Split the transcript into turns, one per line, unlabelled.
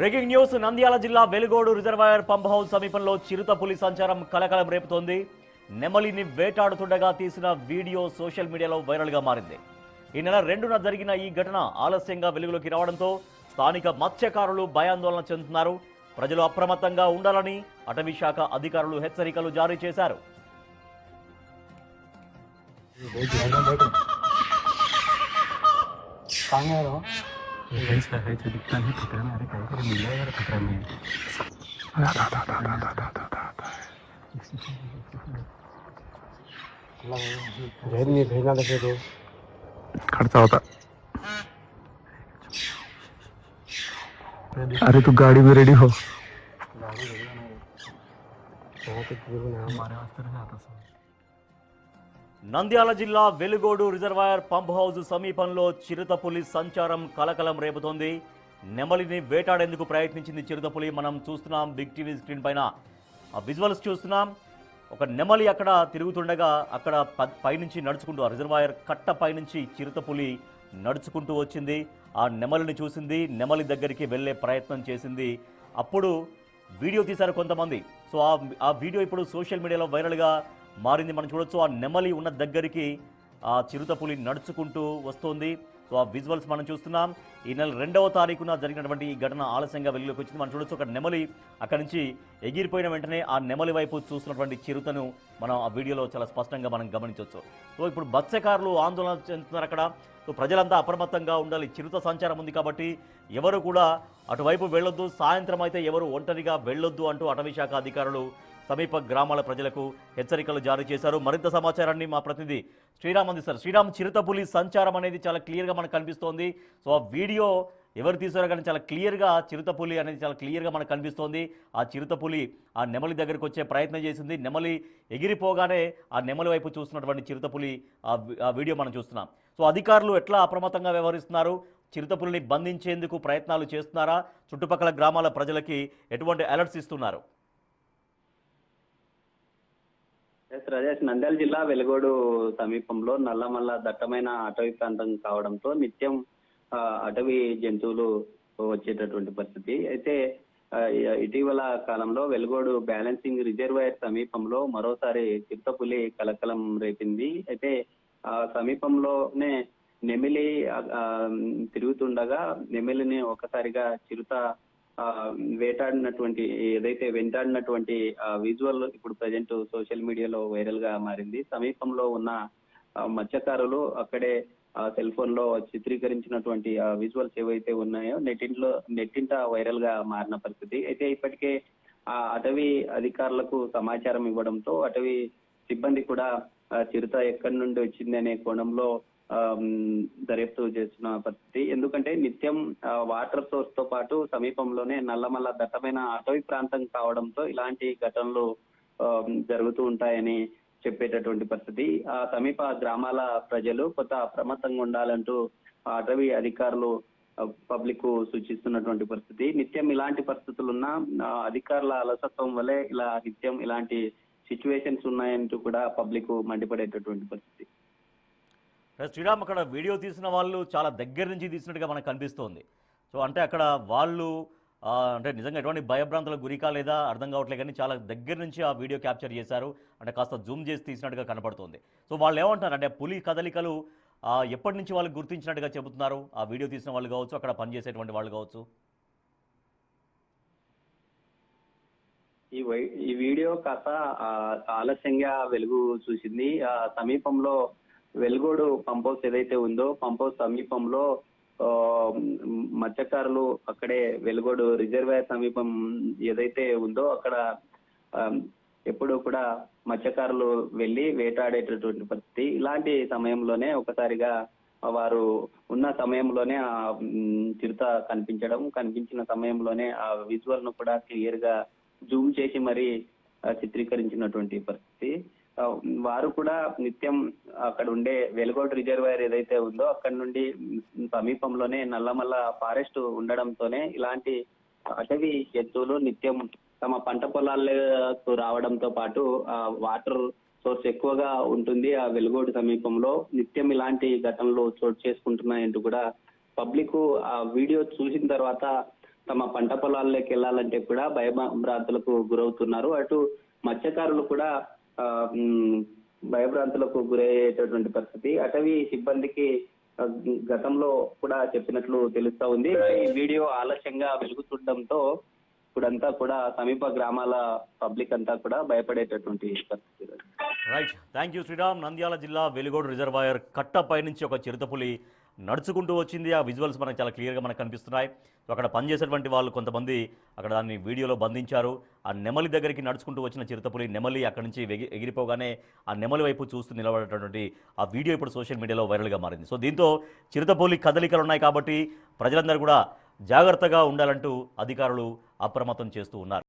Breaking news Nandyal జిల్లా Velugodu reservoir pump house సమీపంలో చిరుత పులి సంచారం కలకలం రేపుతోంది. నెమలిని వేటాడుతుండగా తీసిన వీడియో సోషల్ మీడియాలో వైరల్గా మారింది. ఈ నెల 2న జరిగిన ఈ ఘటన ఆలస్యంగా వెలుగులోకి రావడంతో స్థానిక మత్స్యకారులు భయాందోళన చెందుతున్నారు. ప్రజలు అప్రమత్తంగా ఉండాలని అటవీ శాఖ అధికారులు హెచ్చరికలు జారీ చేశారు.
दिखता नहीं खतरा में अरे कहीं पर मिल जाएगा खतरा में नहीं भेजना लगे तो खर्चा होता। अरे तू गाड़ी में रेडी हो हमारे वास्ते आता सर।
నంద్యాల జిల్లా వెలుగోడు రిజర్వాయర్ పంప్ హౌస్ సమీపంలో చిరుతపులి సంచారం కలకలం రేపుతోంది. నెమలిని వేటాడేందుకు ప్రయత్నించింది చిరుతపులి. మనం చూస్తున్నాం బిగ్ టీవీ స్క్రీన్ పైన ఆ విజువల్స్ చూస్తున్నాం. ఒక నెమలి అక్కడ తిరుగుతుండగా అక్కడ పైనుంచి నడుచుకుంటూ ఆ రిజర్వాయర్ కట్ట పైనుంచి చిరుతపులి నడుచుకుంటూ వచ్చింది. ఆ నెమలిని చూసింది, నెమలి దగ్గరికి వెళ్ళే ప్రయత్నం చేసింది. అప్పుడు వీడియో తీశారు కొంతమంది. సో ఆ వీడియో ఇప్పుడు సోషల్ మీడియాలో వైరల్గా మారింది. మనం చూడొచ్చు ఆ నెమలి ఉన్న దగ్గరికి ఆ చిరుతపులి నడుచుకుంటూ వస్తోంది. సో ఆ విజువల్స్ మనం చూస్తున్నాం. ఈ నెల 2వ తారీఖున జరిగినటువంటి ఈ ఘటన ఆలస్యంగా వెలుగులోకి వచ్చింది. మనం చూడొచ్చు ఒక నెమలి అక్కడి నుంచి ఎగిరిపోయిన వెంటనే ఆ నెమలి వైపు చూస్తున్నటువంటి చిరుతను మనం ఆ వీడియోలో చాలా స్పష్టంగా మనం గమనించవచ్చు. సో ఇప్పుడు మత్స్యకారులు ఆందోళన చెందుతున్నారు అక్కడ. సో ప్రజలంతా అప్రమత్తంగా ఉండాలి. చిరుత సంచారం ఉంది కాబట్టి ఎవరు కూడా అటువైపు వెళ్ళొద్దు, సాయంత్రం అయితే ఎవరు ఒంటరిగా వెళ్ళొద్దు అంటూ అటవీ శాఖ అధికారులు సమీప గ్రామాల ప్రజలకు హెచ్చరికలు జారీ చేశారు. మరింత సమాచారాన్ని మా ప్రతినిధి శ్రీరామ్ అందిస్తారు. శ్రీరామ్, చిరుతపులి సంచారం అనేది చాలా క్లియర్గా మనకు కనిపిస్తోంది. సో ఆ వీడియో ఎవరు తీసారో కానీ చాలా క్లియర్గా చిరుతపులి అనేది చాలా క్లియర్గా మనకు కనిపిస్తోంది. ఆ చిరుతపులి ఆ నెమలి దగ్గరికి వచ్చే ప్రయత్నం చేసింది. నెమలి ఎగిరిపోగానే ఆ నెమలి వైపు చూస్తున్నటువంటి చిరుతపులి ఆ వీడియో మనం చూస్తున్నాం. సో అధికారులు ఎట్లా అప్రమత్తంగా వ్యవహరిస్తున్నారు? చిరుతపులిని బంధించేందుకు ప్రయత్నాలు చేస్తున్నారా? చుట్టుపక్కల గ్రామాల ప్రజలకి ఎటువంటి అలర్ట్స్ ఇస్తున్నారు?
రాజేష్, నంద్యాల జిల్లా వెలుగోడు సమీపంలో నల్లమల్ల దట్టమైన అటవీ ప్రాంతం కావడంతో నిత్యం అటవీ జంతువులు వచ్చేటటువంటి పరిస్థితి. అయితే ఇటీవల కాలంలో వెలుగోడు బ్యాలెన్సింగ్ రిజర్వాయర్ సమీపంలో మరోసారి చిరుతపులి కలకలం రేపింది. అయితే ఆ సమీపంలోనే నెమిలి తిరుగుతుండగా నెమిలిని ఒకసారిగా చిరుత వెంటాడినటువంటి విజువల్ ఇప్పుడు ప్రజెంట్ సోషల్ మీడియాలో వైరల్ గా మారింది. సమీపంలో ఉన్న మత్స్యకారులు అక్కడే సెల్ ఫోన్ లో చిత్రీకరించినటువంటి విజువల్స్ ఏవైతే ఉన్నాయో నెట్టింట వైరల్ గా మారిన పరిస్థితి. అయితే ఇప్పటికే ఆ అటవీ అధికారులకు సమాచారం ఇవ్వడంతో అటవీ సిబ్బంది కూడా చిరుత ఎక్కడి నుండి వచ్చింది అనే కోణంలో దర్యాప్తు చేస్తున్న పరిస్థితి. ఎందుకంటే నిత్యం వాటర్ సోర్స్ తో పాటు సమీపంలోనే నల్లమల్ల దట్టమైన అటవీ ప్రాంతం కావడంతో ఇలాంటి ఘటనలు జరుగుతూ ఉంటాయని చెప్పేటటువంటి పరిస్థితి. ఆ సమీప గ్రామాల ప్రజలు కొత్త అప్రమత్తంగా ఉండాలంటూ అటవీ అధికారులు పబ్లిక్ సూచిస్తున్నటువంటి పరిస్థితి. నిత్యం ఇలాంటి పరిస్థితులున్నా అధికారుల అలసత్వం వల్లే ఇలా నిత్యం ఇలాంటి సిచ్యువేషన్స్ ఉన్నాయంటూ కూడా పబ్లిక్ మండిపడేటటువంటి పరిస్థితి.
శ్రీరామ్, అక్కడ వీడియో తీసిన వాళ్ళు చాలా దగ్గర నుంచి తీసినట్టుగా మనకు కనిపిస్తోంది. సో అంటే అక్కడ వాళ్ళు అంటే నిజంగా ఎటువంటి భయభ్రాంతులకు గురి కాలేదా అర్థం కావట్లేదు, కానీ చాలా దగ్గర నుంచి ఆ వీడియో క్యాప్చర్ చేశారు. అంటే కాస్త జూమ్ చేసి తీసినట్టుగా కనపడుతోంది. సో వాళ్ళు ఏమంటారు అంటే పులి కదలికలు ఎప్పటి నుంచి వాళ్ళు గుర్తించినట్టుగా చెబుతున్నారు? ఆ వీడియో తీసిన వాళ్ళు కావచ్చు, అక్కడ పనిచేసేటువంటి వాళ్ళు కావచ్చు.
ఈ వీడియో కాస్త ఆలస్యంగా వెలుగు చూసింది. సమీపంలో వెలుగోడు పంప్ హౌస్ ఏదైతే ఉందో పంప్ హౌస్ సమీపంలో మత్స్యకారులు అక్కడే వెలుగోడు రిజర్వాయర్ సమీపం ఏదైతే ఉందో అక్కడ ఎప్పుడూ కూడా మత్స్యకారులు వెళ్ళి వేటాడేటటువంటి పరిస్థితి. ఇలాంటి సమయంలోనే ఒకసారిగా వారు ఉన్న సమయంలోనే ఆ చిరుత కనిపించిన సమయంలోనే ఆ విజువల్ ను కూడా క్లియర్ గా జూమ్ చేసి మరి చిత్రీకరించినటువంటి పరిస్థితి. వారు కూడా నిత్యం అక్కడ ఉండే వెలుగోడు రిజర్వాయర్ ఏదైతే ఉందో అక్కడ నుండి సమీపంలోనే నల్లమల్ల ఫారెస్ట్ ఉండడంతోనే ఇలాంటి అటవీ జంతువులు నిత్యం తమ పంట పొలాలకు రావడంతో పాటు ఆ వాటర్ సోర్స్ ఎక్కువగా ఉంటుంది ఆ వెలుగోడు సమీపంలో. నిత్యం ఇలాంటి ఘటనలు చోటు చేసుకుంటున్నాయంటూ కూడా పబ్లిక్ ఆ వీడియో చూసిన తర్వాత తమ పంట పొలాల్లోకి వెళ్ళాలంటే కూడా భయభ్రాంతులకు గురవుతున్నారు. అటు మత్స్యకారులు కూడా ఆ, ఉమ్, భయభ్రాంతులకు గురయ్యేటటువంటి పరిస్థితి. అటవీ సిబ్బందికి గతంలో కూడా చెప్పినట్లు తెలుస్తా ఉంది. ఈ వీడియో ఆలస్యంగా వెలుగు చూడడంతో ఇప్పుడంతా కూడా సమీప గ్రామాల పబ్లిక్ అంతా కూడా భయపడేటటువంటి పరిస్థితి.
Right, thank you Sriram. Nandyal జిల్లా వెలుగోడు రిజర్వాయర్ కట్టపై నుంచి ఒక చిరుతపులి నడుచుకుంటూ వచ్చింది. ఆ విజువల్స్ మనకు చాలా క్లియర్గా మనకు కనిపిస్తున్నాయి. సో అక్కడ పనిచేసేటువంటి వాళ్ళు కొంతమంది అక్కడ దాన్ని వీడియోలో బంధించారు. ఆ నెమలి దగ్గరికి నడుచుకుంటూ వచ్చిన చిరుతపులి నెమలి అక్కడి నుంచి ఎగిరిపోగానే ఆ నెమలి వైపు చూస్తూ నిలబడేటటువంటి ఆ వీడియో ఇప్పుడు సోషల్ మీడియాలో వైరల్గా మారింది. సో దీంతో చిరుతపులి కదలికలు ఉన్నాయి కాబట్టి ప్రజలందరూ కూడా జాగ్రత్తగా ఉండాలంటూ అధికారులు అప్రమత్తం చేస్తూ ఉన్నారు.